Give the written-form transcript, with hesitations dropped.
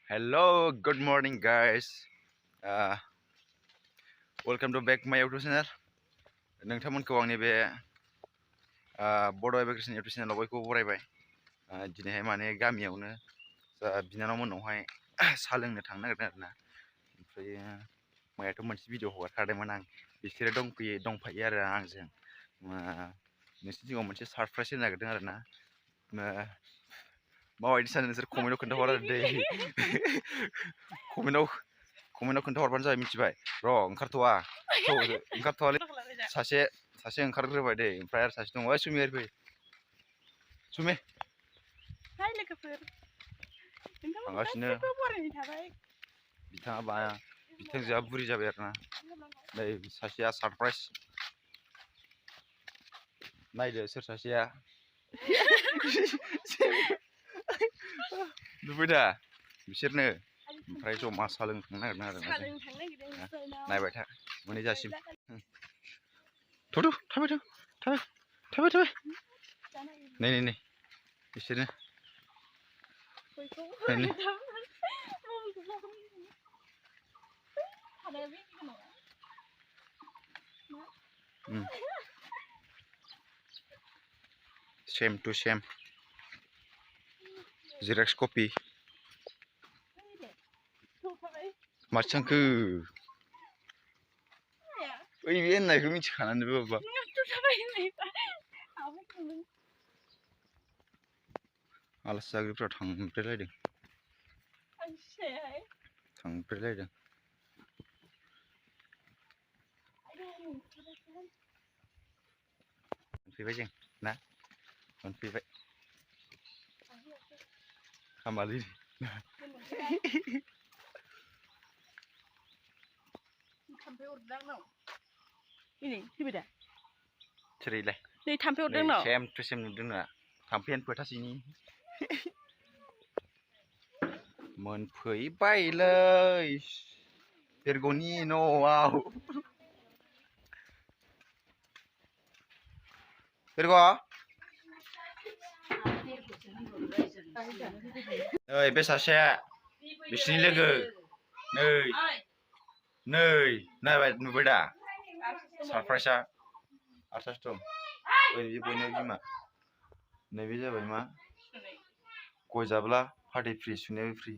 Hello, good morning, guys. Welcome to back my YouTube channel. नोंथांमोनखौ आंनि बे बड' education YouTube channel बयखौबो बरायबाय। दिनैहाय माने गामियावनो बिनानाव मोननावहाय साहा लोंनो थांनो नागिरदों आरोना। ओमफ्राय मैयाथ' मोनसे भिडिअ हगारखादोंमोन आं। बिसोरो दंफायो आरो आंजों। नोंसोरनि सिगाङाव मोनसे सरप्राइज होनो नागिरदों आरोना। माबायदि सानो नोंसोर कमेन्टआव खोन्थाहर आरो दै। कमेन्टआव खोन्थाहरबानो जाबाय मिथिबाय। र' ओंखारथ'वालै सासे ओंखारग्रोबाय दै। ओमफ्राय आरो सासे दङ। ओइ सुमि ओरै फै। सुमि हाय लोगोफोर। थांगासिनो बिथांजोआ बुरि जाबाय आरोना। नै सासेया सरप्राइज नायदो सोर सासेया नुबाय दा बिसोरनो ओमफ्राय जमा साहा लोंनो थांनो नागिरदों आरो नायबाय था मोनहैजासिम थाबाय नै बिसोरनो सेम टु सेम जेरक्स कपि मारसांखो ओइ बे होननायखौ मिथिखानानै बाबा आलासि जाग्राफ्रा थांब्रेलायदों मोनफैबाय जों ना मोनफैबाय हामालै सोरैलाय नै थाम्फै अरदों न' सेम टु सेम नुदों ना थाम्फैयानो फोथासेनि मोनफैबायलै बेरग'नि न'आव बेरग' ओइ बे सासे बिसिनि लोगो नायबाय नुबाय दा सरप्राइजआ आरसास दं ओइ बे बयनिबो बिमा नैबे जाबाय मा गय जाब्ला फाथै फ्रि सुनायाबो फ्रि